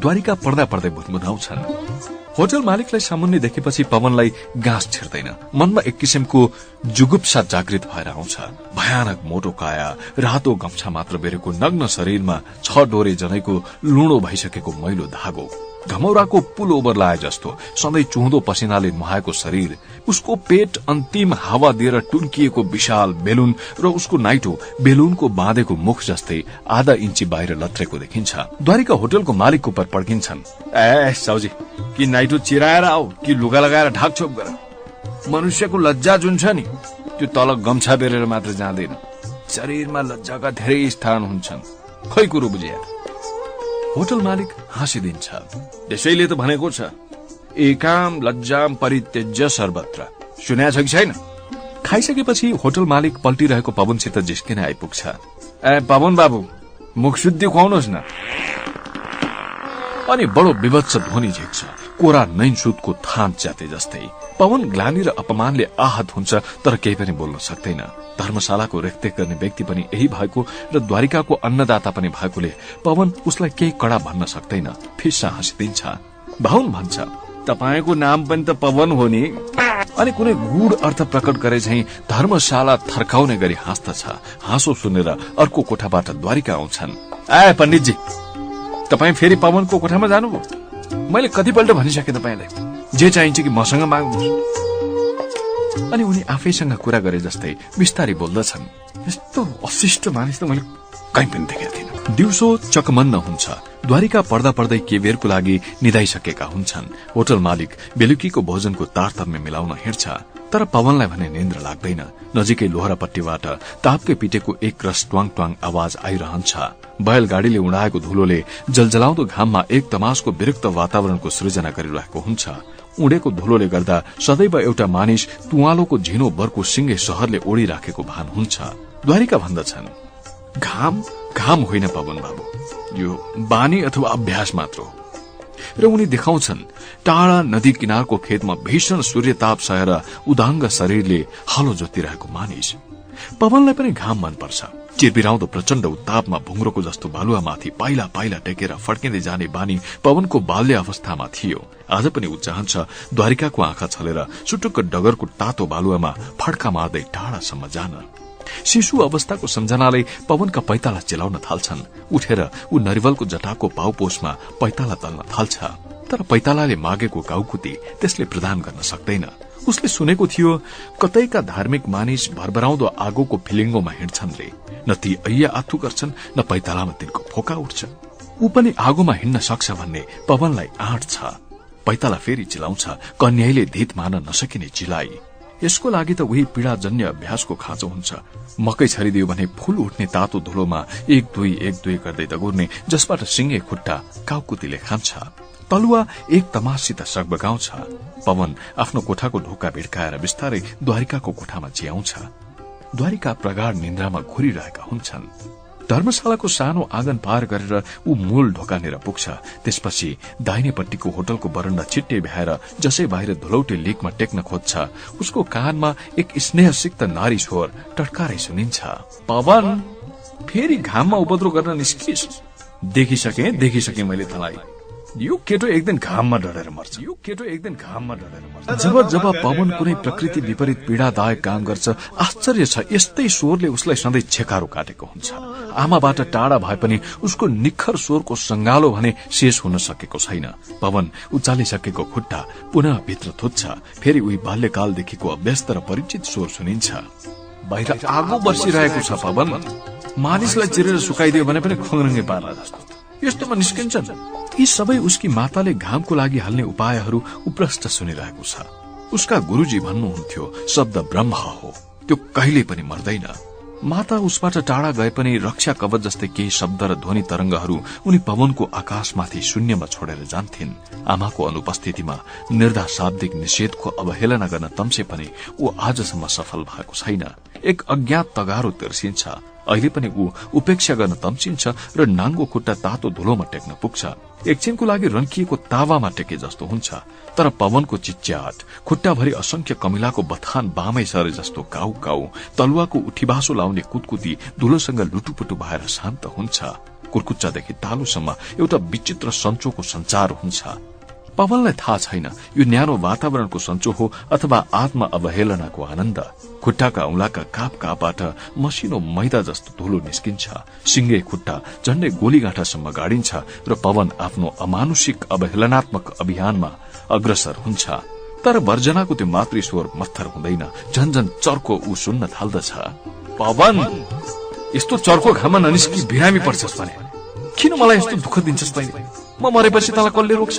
द्वारिका पढ्दा पढ्दै भुनभुनाउँछन्। होटल मालिकलाई सामुन्ने देखेपछि पवनलाई गाँस छिर्दैन। मनमा एक किसिमको जुगुप्सा जागृत भएर आउँछ। भयानक मोटो काया, रातो गम्छा मात्र बेरेको नग्न शरीरमा 6 डोरे जनैको लुणो भइसकेको मैलो धागो, घमौराको पुल ओभर लाए जस्तो सधैँ चुहुँदो पसिनाले नुहाएको शरीर, उसको पेट अन्तिम हावा दिएर टुन्किएको विशाल बेलुन र उसको नाइटो बेलुनको बाँधेको मुख जस्तै आधा इन्ची बाहिर लत्रेको देखिन्छ। द्वारिका होटलको मालिकको पर पड्किन्छन्। ए साउजी, कि नाइटो चिराएर आऊ कि लुगा लगाएर ढाकछोप गर। मनुष्यको लज्जा जुन छ नि, त्यो तल गम्छा बेरेर मात्र जाँदैन। शरीरमा लज्जाका धेरै स्थान हुन्छन्। खै कुरो बुझे? होटल मालिक हाँसिदिन्छ। त्यसैले त भनेको छ, एकाम लज्जाम परित्यज्य सर्वत्र। सुन्या छ कि छैन? खाइसकेपछि होटल मालिक पल्टिरहेको पवनसित जिस्किन आइपुग्छ। ए पवन बाबु, मुख शुद्धि खुवाउनुहोस् न। अनि बडो विभत्स ध्वनि झिक्छ, कोरा नैनसुतको थान च्याते जस्तै। पवन ग्लानी र अपमानले आहत हुन्छ, तर केही पनि बोल्न सक्दैन। धर्मशालाको रेखदेख गर्ने व्यक्ति पनि यही भएको र द्वारिकाको अन्नदाता पनि भएकोले पवन उसलाई केही कडा भन्न सक्दैन। फिस्सा हाँसिदिन्छ। भाउन भन्छ, तपाईको नाम पनि त पवन हो नि। अनि कुनै गूढ अर्थ प्रकट गरे झैं धर्मशाला थर्काउने गरी हाँस्दछ। हाँसो सुनेर अर्को कोठाबाट द्वारिका आउँछन्। ए पण्डितजी, तपाई फेरि पवनको कोठामा जानुभयो? मैले कतिपल्ट भनिसके तपाईलाई, जे चाहिन्छ कि मसँग माग्नुहोस्। अनि उनी आफैसँग कुरा गरे जस्तै बिस्तारै बोल्दछन्। यस्तो अशिष्ट मानिस त मैले कहीँ पनि देखेको थिइनँ। दिउँसो चकमन्न हुन्छ। द्वारिका पढ्दा पढ्दै के बेरको लागि निदाइसकेका हुन्छन्। होटल मालिक बेलुकीको भोजनको तारतम्य मिलाउन हिँड्छ, तर पवनलाई भने निन्द्रा लाग्दैन। नजिकै लोहरापट्टिबाट तापके पिटेको एक रस ट्वाङ ट्वाङ आवाज आइरहन्छ। बैलगाडीले उडाएको धुलोले जलजलाउँदो घाममा एक तमासको विरक्त वातावरणको सृजना गरिरहेको हुन्छ। उडेको धुलोले गर्दा सदैव एउटा मानिस तुवालोको झिनो बरको सिंगे शहरले ओढिराखेको भान हुन्छ। द्वारिका भन्दछन्, घाम घाम होइन पवन बाबु, यो बानी अथवा अभ्यास मात्र हो। र उनी देखाउँछन् टाढा नदी किनारको खेतमा भीषण सूर्यताप सहेर उदाङ्ग शरीरले हलो जोतिरहेको मानिस। पवनलाई पनि घाम मनपर्छ। चिरबिराउँदो प्रचण्ड उत्तापमा भुङ्रोको जस्तो बालुवामाथि पाइला पाइला टेकेर फड्किँदै जाने बानी पवनको बाल्य अवस्थामा थियो। आज पनि ऊ चाहन्छ द्वारिकाको आँखा छलेर सुटुक्क डगरको तातो बालुवामा फड्का मार्दै टाढासम्म जान। शिशु अवस्थाको सम्झनाले पवनका पैताला चिलाउन थाल्छन्। उठेर ऊ नरिवलको जटाको पाउपोसमा पैताला तल्न थाल्छ। तर पैतालाले मागेको गाउँकुती त्यसले प्रदान गर्न सक्दैन। उसले सुनेको थियो कतैका धार्मिक मानिस भरभराउँदो आगोको फिलिङ्गोमा हिँड्छन् रे, न ती ऐया आथु गर्छन् न पैतालामा तिनको फोका उठ्छ। ऊ पनि आगोमा हिँड्न सक्छ भन्ने पवनलाई आँट छ। पैताला फेरि चिलाउँछ, कन्याईले धित मान नसकिने चिलाई। यसको लागि त उही पीड़ाजन्य अभ्यासको खाँचो हुन्छ। मकै छरिदियो भने फूल उठ्ने तातो धुलोमा एक दुई गर्दै दगुर्ने, जसबाट सिंगे खुट्टा काउकुतीले खान्छ। तलुवा एक तमाससित सगबगाउँछ। पवन आफ्नो कोठाको ढोका भिड्काएर बिस्तारै द्वारिकाको कोठामा चियाउँछ। द्वारिका प्रगाढ निन्द्रामा घुरिरहेका हुन्छन्। धर्मशालाको सानो आँगन पार गरेर ऊ मूल ढोकानेर पुग्छ। त्यसपछि दाहिनेपट्टिको होटलको बरण्डा छिट्टै भ्याएर जसै बाहिर धुलौटे लिकमा टेक्न खोज्छ, उसको कानमा एक स्नेहसिक्त नारी स्वर टटकारै सुनिन्छ। पवन, फेरि घाममा उपद्रो गर्न निस्किस। देखिसके मैले तँलाई। यो केटो एक दिन घाममा डढेर मर्छ। जब पवन कुनै प्रकृति विपरीत पीड़ादायक काम गर्छ, आश्चर्य छ यस्तै स्वरले उसलाई सधैँ छेकारो काटेको हुन्छ। आमाबाट टाढा भए पनि उसको निखर स्वरको संगालो भने शेष हुन सकेको छैन। पवन उचालिसकेको खुट्टा पुनः भित्र थुत्छ। फेरि उही बाल्यकालदेखिको अभ्यस्त र परिचित स्वर सुनिन्छ। बाहिर आगो बर्सिरहेको छ पवन। मानिसलाई चिरेर सुकाइदियो भने पनि खुङरङ्गे पार्ला जस्तो यस्तोमा निस्किन्छन्। यी सबै उसकी माताले घामको लागि हाल्ने उपायहरू उप्रष्ट सुनिरहेको छ। उसका गुरुजी भन्नुहुन्थ्यो शब्द ब्रह्म हो, त्यो कहिले पनि मर्दैन। माता उसबाट टाढा गए पनि रक्षा कवच जस्तै केही शब्द र ध्वनि तरंगहरू उनी पवनको आकाशमाथि शून्यमा छोडेर जान्थिन्। आमाको अनुपस्थितिमा निर्धा शाब्दिक निषेधको अवहेलना गर्न तम्से पनि ऊ आजसम्म सफल भएको छैन। एक अज्ञात तगारो तिर्सिन्छ। अहिले पनि ऊ उपेक्षा गर्न तम्सिन्छ र नाङ्गो खुट्टा तातो धुलोमा टेक्न पुग्छ। एकछिनको लागि रन्किएको तावामा टेके जस्तो हुन्छ। तर पवनको चिच्याट, खुट्टाभरि असंख्य कमिलाको बथान बामै सरे जस्तो काउ काउ, तलुवाको उठीबासो लाउने कुतकुती धुलोसँग लुटुपुटु भएर शान्त हुन्छ। कुर्कुच्चादेखि तालुसम्म एउटा विचित्र सन्चोको संचार हुन्छ। पवनलाई थाहा छैन यो न्यानो वातावरणको सन्चो हो अथवा आत्म अवहेलनाको आनन्द। खुट्टाका औंलाका काप कापबाट मसिनो मैदा जस्तो धुलो निस्किन्छ। सिंगे खुट्टा झण्डै गोलीगाँठासम्म गाडिन्छ र पवन आफ्नो अमानुषिक अवहेलनात्मक अभियानमा अग्रसर हुन्छ। तर वर्जनाको त्यो मातृ स्वर मत्थर हुँदैन, झन्झन चर्को ऊ सुन्न थाल्दछ। पवन, यस्तो चर्को घाममा ननिस्कि बिरामी पर्छस् भने किन मलाई यस्तो दुःख दिन्छस् तैँले? म मरेपछि तँलाई कसले रोक्छ?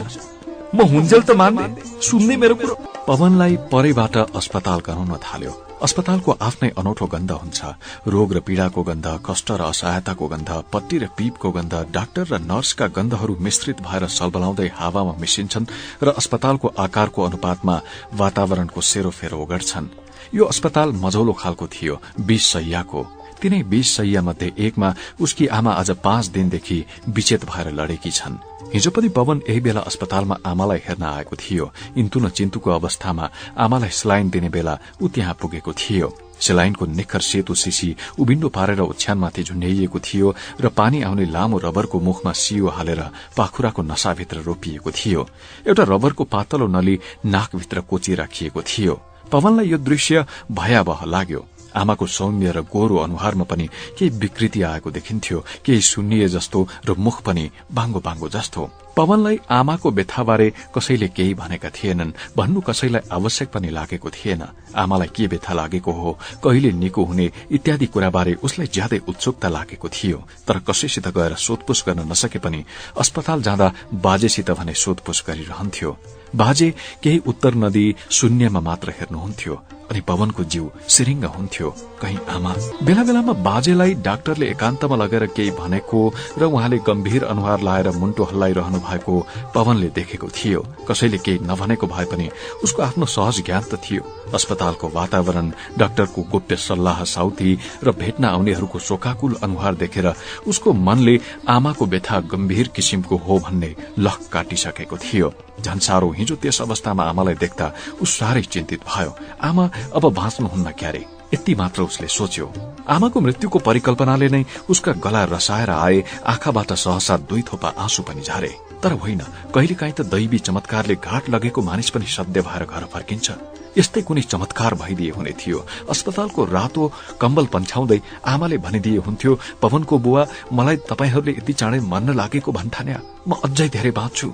म हुन्जेल त मान्ने, सुन्ने मेरो कुरो। पवनलाई परैबाट अस्पताल गराउन थाल्यो। अस्पतालको आफ्नै अनौठो गन्ध हुन्छ। रोग र पीड़ाको गन्ध, कष्ट र असहायताको गन्ध, पट्टी र पीपको गन्ध, डाक्टर र नर्सका गन्धहरू मिश्रित भएर सलबलाउँदै हावामा मिसिन्छन् र अस्पतालको आकारको अनुपातमा वातावरणको सेरोफेरो ओगर्छन्। यो अस्पताल मझौलो खालको थियो, 20 शय्याको। तिनै 20 शय्या मध्ये एकमा उसकी आमा आज 5 दिनदेखि विचेत भएर लडेकी छन्। हिजो पनि पवन यही बेला अस्पतालमा आमालाई हेर्न आएको थियो। इन्तु न चिन्तुको अवस्थामा आमालाई स्लाइन दिने बेला ऊ त्यहाँ पुगेको थियो। स्लाइनको निखर सेतो शिशी उबिन्डो पारेर ओछ्यानमाथि झुन्ड्याइएको थियो र पानी आउने लामो रबरको मुखमा सियो हालेर पाखुराको नसाभित्र रोपिएको थियो। एउटा रबरको पातलो नली नाकभित्र कोची राखिएको थियो। पवनलाई यो दृश्य भयावह लाग्यो। आमाको सौम्य र गोरो अनुहारमा पनि केही विकृति आएको देखिन्थ्यो, केही सुन्निए जस्तो र मुख पनि बाङ्गो बाङ्गो जस्तो। पवनलाई आमाको व्यथाबारे कसैले केही भनेका थिएनन्, भन्नु कसैलाई आवश्यक पनि लागेको थिएन। आमालाई के व्यथा लागेको हो, कहिले निको हुने इत्यादि कुराबारे उसलाई ज्यादै उत्सुकता लागेको थियो। तर कसैसित गएर सोधपुछ गर्न नसके पनि अस्पताल जाँदा बाजेसित भने सोधपुछ गरिरहन्थ्यो। बाजे केही उत्तर नदिई शून्यमा मात्र हेर्नुहुन्थ्यो अनि पवनको जिउ सिरिङ्ग हुन्थ्यो। कहीं आमा बेला बेलामा बाजेलाई डाक्टरले एकान्तमा लगेर केही भनेको र उहाँले गम्भीर अनुहार लाएर मुन्टो हल्लाइरहनु भएको पवनले देखेको थियो। कसैले केही नभनेको भए पनि उसको आफ्नो सहज ज्ञान त थियो। अस्पतालको वातावरण, डाक्टरको गोप्य सल्लाह साउथी र भेट्न आउनेहरूको शोकाकुल अनुहार देखेर उसको मनले आमाको व्यथा गम्भीर किसिमको हो भन्ने लख काटिसकेको थियो। झन्सारो हिजो त्यस अवस्थामा आमालाई देख्दा ऊ साह्रै चिन्तित भयो। आमा अब बाँच्नुहुन्न क्यारे, यति मात्र उसले सोच्यो। आमाको मृत्युको परिकल्पनाले नै उसका गला रसाएर आए, आँखाबाट सहसा 2 थोपा आँसु पनि झारे। तर होइन, कहिलेकाहीँ त दैवी चमत्कारले घाट लगेको मानिस पनि सध्य भएर घर फर्किन्छ। यस्तै कुनै चमत्कार भइदिए हुने थियो। अस्पतालको रातो कम्बल पन्छाउँदै आमाले भनिदिए हुन्थ्यो, पवनको बुवा, मलाई तपाईहरूले यति चाँडै मर्न लागेको भन्ठान्या, म अझै धेरै बाँच्छु।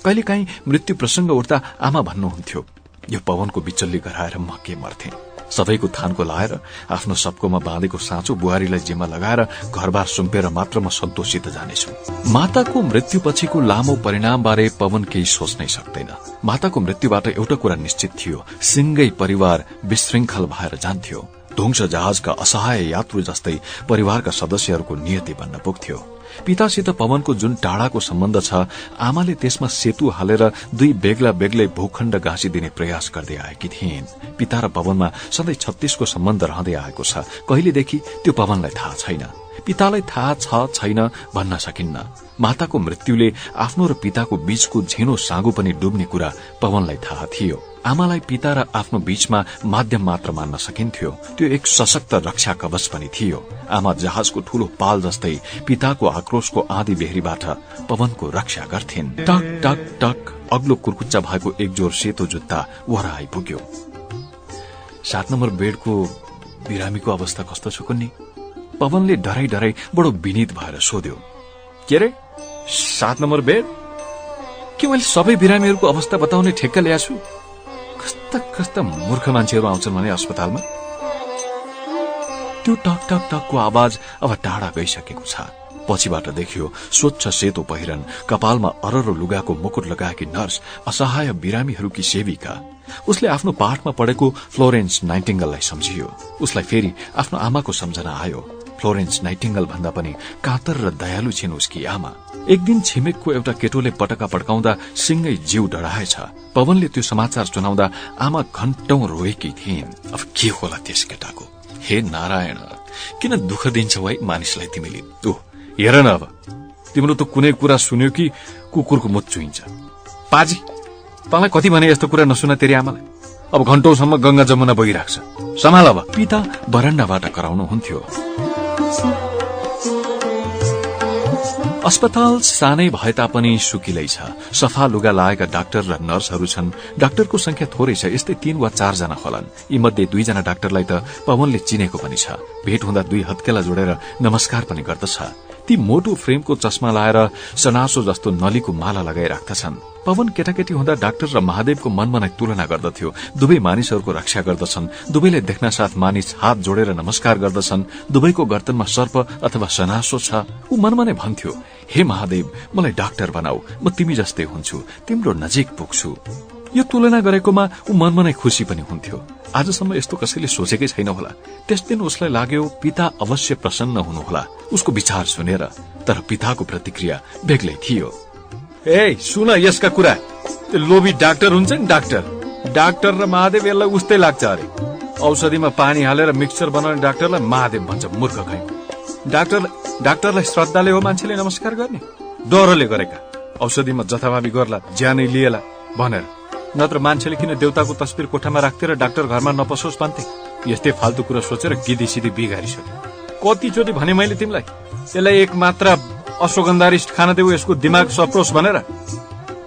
कहिलेकाहीँ मृत्यु प्रसंग उठ्दा आमा भन्नुहुन्थ्यो, यो पवनको बिचल्ली गराएर म के मर्थे। सबैको थानको लाएर आफ्नो सबकोमा बाँधेको साँचो बुहारीलाई जिम्मा लगाएर घरबार सुम्पेर मात्र म सन्तोषित जानेछु। माताको मृत्युपछिको लामो परिणाम बारे पवन केही सोच्नै सक्दैन। माताको मृत्युबाट एउटा कुरा निश्चित थियो, सिंगै परिवार विशृंखल भएर जान्थ्यो। ध्वंस जहाजका असहाय यात्रु जस्तै परिवारका सदस्यहरूको नियति बन्न पुग्थ्यो। पितासित पवनको जुन टाढाको सम्बन्ध छ, आमाले त्यसमा सेतु हालेर 2 बेग्ला बेग्लै भूखण्ड गाँसिदिने प्रयास गर्दै आएकी थिइन्। पिता र पवनमा सधैँ 36 को सम्बन्ध रहँदै आएको छ। कहिलेदेखि त्यो पवनलाई थाहा छैन। पितालाई थाहा छ छैन भन्न सकिन्न। माताको मृत्युले आफ्नो र पिताको बीचको झिनो साँगो पनि डुब्ने कुरा पवनलाई थाहा थियो। आमालाई पिता र आफ्नो बीचमा माध्यम मात्र मान्न सकिन्थ्यो। त्यो एक सशक्त रक्षा कवच पनि थियो। आमा जहाजको ठूलो पाल जस्तै पिताको आक्रोशको आँधी बेहरीबाट पवनको रक्षा गर्थिन्। टक टक टक अग्लो कुर्कुच्चा भएको एकजोर सेतो जुत्ता वरा आइपुग्यो। 7 नम्बर बेडको बिरामीको अवस्था कस्तो छ कुन्नी? पवनले डराई डराई बडो विनीत भएर सोध्यो। के रे, 7 नम्बर बेड? के मैले सबै बिरामीहरूको अवस्था बताउने ठेक्का ल्याछु? कस्ता कस्ता मूर्ख मान्छेहरू आउँछन् भने अस्पतालमा। त्यो टक टक टकको आवाज अब टाढा गइसकेको छ। पछिबाट देखियो स्वच्छ सेतो पहिरन, कपालमा अररो लुगाको मुकुट लगाएकी नर्स, असहाय बिरामीहरूकी सेविका। उसले आफ्नो पाठमा पढेको फ्लोरेन्स नाइटिंगललाई सम्झियो। उसलाई फेरि आफ्नो आमाको सम्झना आयो। फ्लोरेन्स नाइटिंगल भन्दा पनि कातर र दयालु छिन् उसकी आमा। एक दिन छिमेकको एउटा केटोले पटका पड्काउँदा सिंगै जीव डढाएछ। पवनले त्यो समाचार सुनाउँदा आमा घण्टौं रोएकी थिइन्। अब के होला त्यस केटाको? हे नारायण, किन दुःख दिन्छौ है मानिसलाई तिमीले? हेर न, अब तिम्रो त कुनै कुरा सुन्यो कि कुकुरको मुख चुइन्छ। पाजी, तँलाई कति भने यस्तो कुरा नसुना तेरी आमालाई? अब घण्टौंसम्म गंगा जमुना बगिराख्छ, सम्हाल। अब पिता बरण्डाबाट कराउनुहुन्थ्यो। अस्पताल सानै भए तापनि सुकिलै छ। सफा लुगा लाएका डाक्टर र नर्सहरू छन्। डाक्टरको संख्या थोरै छ, यस्तै 3 वा 4 जना होलान्। यी मध्ये 2 जना डाक्टरलाई त पवनले चिनेको पनि छ। भेट हुँदा 2 हत्केला जोडेर नमस्कार पनि गर्दछ। ती मोटो फ्रेमको चस्मा लाएर सनासो जस्तो नलीको माला लगाइराख्दछन्। पवन केटाकेटी हुँदा डाक्टर र महादेवको मनमा नै तुलना गर्दथ्यो। दुवै मानिसहरूको रक्षा गर्दछन्। दुवैले देख्न साथ मानिस हात जोडेर नमस्कार गर्दछन्। दुवैको गर्दनमा सर्प अथवा सनासो छ। ऊ मनमा नै भन्थ्यो, हे महादेव, मलाई डाक्टर बनाऊ, म तिमी जस्तै हुन्छु, तिम्रो नजिक पुग्छु। यो तुलना गरेकोमा ऊ मनमा नै खुशी पनि हुन्थ्यो। आजसम्म यस्तो कसैले सोचेकै छैन होला। त्यस दिन उसलाई लाग्यो पिता अवश्य प्रसन्न हुनुहोला उसको विचार सुनेर। तर पिताको प्रतिक्रिया बेग्लै थियो। ए सुन यसका कुरा, त्यो लोभी डाक्टर हुन्छ नि, डाक्टर र महादेव यसलाई उस्तै लाग्छ अरे। औषधिमा पानी हालेर मिक्सचर बनाउने डाक्टरलाई महादेव भन्छ, मूर्ख खै। डाक्टरलाई श्रद्धाले हो मान्छेले नमस्कार गर्ने? डरले गरेका। औषधिमा जथाभावी गर्ला, ज्यानै लिएला भनेर। नत्र मान्छेले किन देउताको तस्बिर कोठामा राख्थे र डाक्टर घरमा नपसोस् भन्थे? यस्तै फाल्तु कुरा सोचेर गिदी सिधी बिगारिसक्यो। कतिचोटि भने मैले तिमीलाई, यसलाई एक मात्रा अश्वगन्धारिष्ट खान देऊ, यसको दिमाग सप्रोस् भनेर।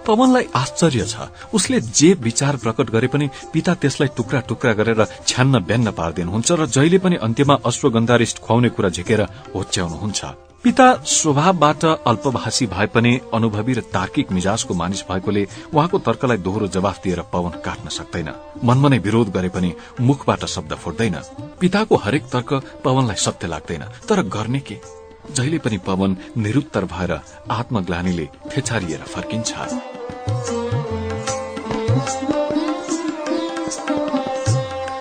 पवनलाई आश्चर्य छ। उसले जे विचार प्रकट गरे पनि पिता त्यसलाई टुक्रा टुक्रा गरेर छ्यान्न बेन्न पार्दिनुहुन्छ र जहिले पनि अन्त्यमा अश्वगन्धारिष्ट खुवाउने कुरा झिकेर होच्याउनुहुन्छ। पिता स्वभावबाट अल्पभाषी भए पनि अनुभवी र तार्किक मिजाजको मानिस भएकोले उहाँको तर्कलाई दोहोरो जवाफ दिएर पवन काट्न सक्दैन। मनमा नै विरोध गरे पनि मुखबाट शब्द फुट्दैन। पिताको हरेक तर्क पवनलाई सत्य लाग्दैन, तर गर्ने के? जहिले पनि पवन निरुत्तर भएर आत्मग्लानीले फेछारिएर फर्किन्छ।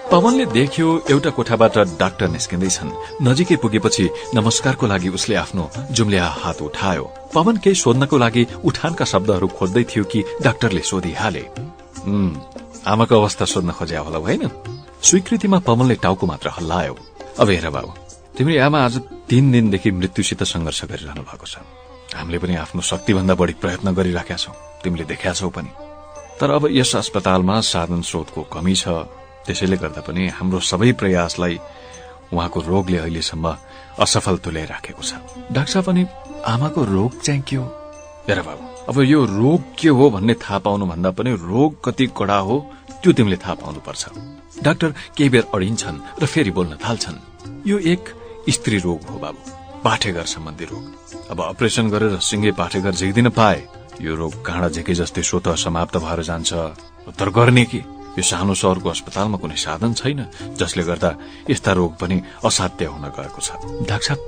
पवनले देख्यो एउटा कोठाबाट डाक्टर निस्किँदैछन्। नजिकै पुगेपछि नमस्कारको लागि उसले आफ्नो जुम्ल्या हात उठायो। पवन केही सोध्नको लागि उठानका शब्दहरू खोज्दै थियो कि डाक्टरले सोधिहाले, आमाको अवस्था सोध्न खोज्या होला होइन? स्वीकृतिमा पवनले टाउको मात्र हल्लायो। अब हेर बाबु, तिम्रो आमा आज 3 दिनदेखि मृत्युसित संघर्ष गरिरहनु भएको छ। हामीले पनि आफ्नो शक्तिभन्दा बढी प्रयत्न गरिराखेका छौं, तिमीले देख्या छौ पनि। तर अब यस अस्पतालमा साधन स्रोतको कमी छ। त्यसैले गर्दा पनि हाम्रो सबै प्रयासलाई उहाँको रोगले अहिलेसम्म असफल तुल्याइराखेको छ। डाक्टर साहब, अनि आमाको रोग चाहिँ के हो? हेर बाबु, अब यो रोग के हो भन्ने थाहा पाउनु भन्दा पनि रोग कति कडा हो त्यो तिमीले थाहा पाउनुपर्छ। डाक्टर केही बेर अडिन्छन् र फेरि बोल्न थाल्छन्। यो एक स्त्री रोग हो बाबु, पाठेघर सम्बन्धी रोग। अब अपरेसन गरेर सिंगे पाठेघर झिक्दिन पाए यो रोग काँडा झेके जस्तै स्वतः समाप्त भएर जान्छ। तर गर्ने के? यो सानो शहरको अस्पतालमा कुनै साधन छैन जसले गर्दा यस्ता रोग पनि असाध्य हुन गएको छ। डाक्टर साहब,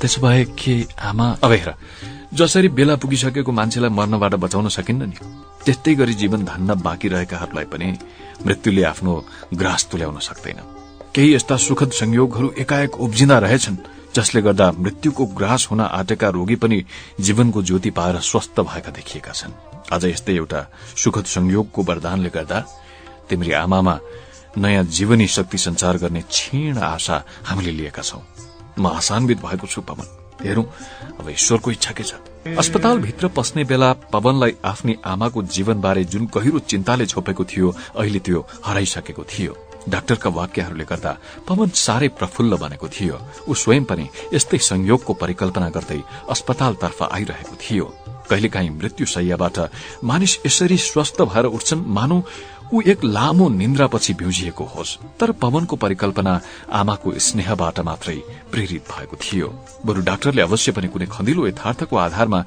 त्यसो भए के आमा? अब हेर, जसरी बेला पुगिसकेको मान्छेलाई मर्नबाट बचाउन सकिन्न नि, त्यस्तै गरी जीवन धान्न बाँकी रहेकाहरूलाई पनि मृत्युले आफ्नो ग्रास तुल्याउन सक्दैन। केही यस्ता सुखद संयोगहरू एकाएक उब्जिँदा रहेछन् जसले गर्दा मृत्युको ग्रास हुन आँटेका रोगी पनि जीवनको ज्योति पाएर स्वस्थ भएका देखिएका छन्। आज यस्तै एउटा सुखद संयोगको वरदानले गर्दा तिम्रो आमामा नयाँ जीवनी शक्ति संचार गर्ने क्षीण आशा हामीले लिएका छौं। म आशान्वित भएको छु पवन। हेरौं अब ईश्वरको इच्छा के छ। अस्पतालभित्र पस्ने बेला पवनलाई आफ्नी आमाको जीवनबारे जुन गहिरो चिन्ताले छोपेको थियो अहिले त्यो हराइसकेको थियो। डाक्टरका वाक्यहरूले गर्दा पवन साह्रै प्रफुल्ल बनेको थियो। ऊ स्वयं पनि यस्तै संयोगको परिकल्पना गर्दै अस्पतालतर्फ आइरहेको थियो। कहिलेकाहीँ मृत्युशय्याबाट मानिस यसरी स्वस्थ भएर उठ्छन् मानौ ऊ एक लामो निन्द्रापछि भ्युजिएको होस्। तर पवनको परिकल्पना आमाको स्नेहबाट मात्रै प्रेरित भएको थियो। बरु डाक्टरले अवश्य पनि कुनै खँदिलो यथार्थको आधारमा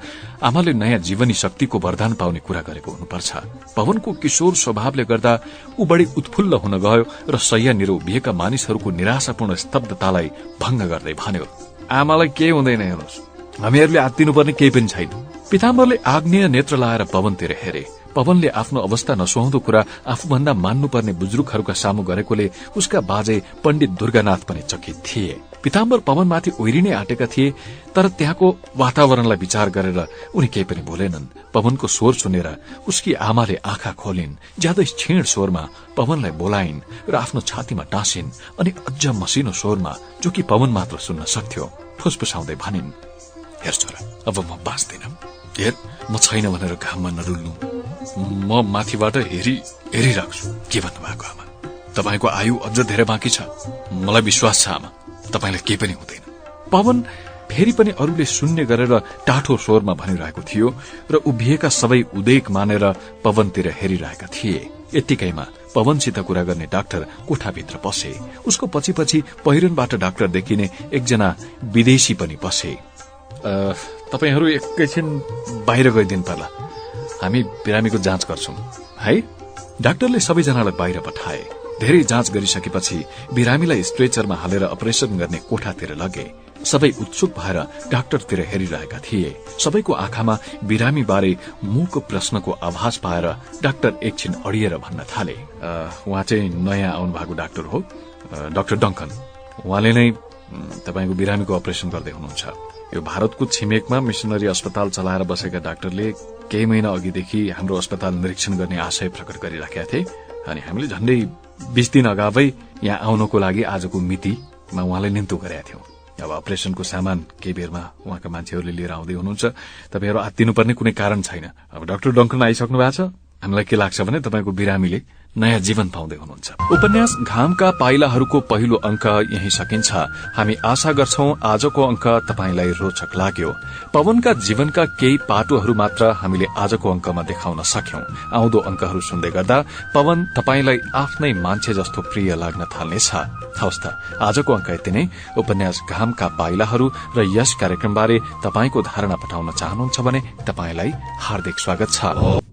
आमाले नयाँ जीवनी शक्तिको वरदान पाउने कुरा गरेको हुनुपर्छ। पवनको किशोर स्वभावले गर्दा ऊ बढी उत्फुल्ल हुन गयो र शय्यानिर उभिएका मानिसहरूको निराशापूर्ण स्तब्धतालाई भंग गर्दै भन्यो, आमालाई केही हुँदैन, हेर्नुहोस्, हामीहरूले आत्तिनुपर्ने केही पनि छैन। पिताम्बरले आग्नेय नेत्र लाएर पवनतिर हेरे। पवनले आफ्नो अवस्था नसुहाउँदो कुरा आफूभन्दा मान्नुपर्ने बुजुर्गहरूका सामु गरेकोले उसका बाजे पण्डित दुर्गानाथ पनि चकित थिए। पिताम्बर पवनमाथि ओइरिनै आँटेका थिए, तर त्यहाँको वातावरणलाई विचार गरेर उनी केही पनि बोलेनन्। पवनको स्वर सुनेर उसकी आमाले आँखा खोलिन्। ज्यादै क्षीण स्वरमा पवनलाई बोलाइन् र आफ्नो छातीमा टाँसिन् अनि अझ मसिनो स्वरमा, जो कि पवन मात्र सुन्न सक्थ्यो, फुसफुसाउँदै भनिन्, हेर छोरा, अब म बाँच्दिन। हेर, म छैन भनेर घाममा नडुल्नु। म माथिबाट हेरिराख्छु। के भन्नुभएको आमा? तपाईको आयु अझ धेरै बाँकी छ। मलाई विश्वास छ आमा, तपाईलाई केही पनि हुँदैन। पवन फेरि पनि अरूले शून्य गरेर टाठो स्वरमा भनिरहेको थियो र उभिएका सबै उदेक मानेर पवनतिर हेरिरहेका थिए। यतिकैमा पवनसित कुरा गर्ने डाक्टर कोठाभित्र पसे। उसको पछि पछि पहिरनबाट डाक्टर देखिने एकजना विदेशी पनि पसे। तपाईहरू एकैछिन बाहिर गइदिनु पर्ला, हामी बिरामीको जाँच गर्छौं है। डाक्टरले सबैजनालाई बाहिर पठाए। धेरै जाँच गरिसकेपछि बिरामीलाई स्ट्रेचरमा हालेर अपरेशन गर्ने कोठातिर लगे। सबै उत्सुक भएर डाक्टरतिर हेरिरहेका थिए। सबैको आँखामा बिरामी बारे मूक प्रश्नको आभास पाएर डाक्टर एकछिन अडिएर भन्न थाले, उहाँ चाहिँ नयाँ आउनु भएको डाक्टर हो, डाक्टर डङ्कन। उहाँले नै तपाईको बिरामीको अपरेशन गर्दै हुनुहुन्छ। यो भारतको छिमेकमा मिशनरी अस्पताल चलाएर बसेका डाक्टरले केही महिना अघिदेखि हाम्रो अस्पताल निरीक्षण गर्ने आशय प्रकट गरिराखेका थिए अनि हामीले झण्डै 20 दिन अगावै यहाँ आउनको लागि आजको मितिमा उहाँलाई निम्तो गरेका थियौं। अब अपरेशनको सामान केही बेरमा उहाँका मान्छेहरूले लिएर आउँदै हुनुहुन्छ। तपाईहरू आत्तिनुपर्ने कुनै कारण छैन। अब डाक्टर डङ्कन आइसक्नु भएको छ। हामीलाई के लाग्छ भने तपाईको बिरामीले नयाँ जीवन पाउँदै हुनुहुन्छ। उपन्यास घामका पाइलाहरूको पहिलो अंक यही सकिन्छ। हामी आशा गर्छौं आजको अंक तपाईलाई रोचक लाग्यो। पवनका जीवनका केही पाटोहरू मात्र हामीले आजको अंकमा देखाउन सक्यौं। आउँदो अंकहरू सुन्दै गर्दा पवन तपाईलाई आफ्नै मान्छे जस्तो प्रिय लाग्न थाल्नेछ। हवस् त, आजको अंक यति नै। उपन्यास घामका पाइलाहरू र यस कार्यक्रमबारे तपाईको धारणा पठाउन चाहनुहुन्छ भने तपाईलाई हार्दिक स्वागत छ।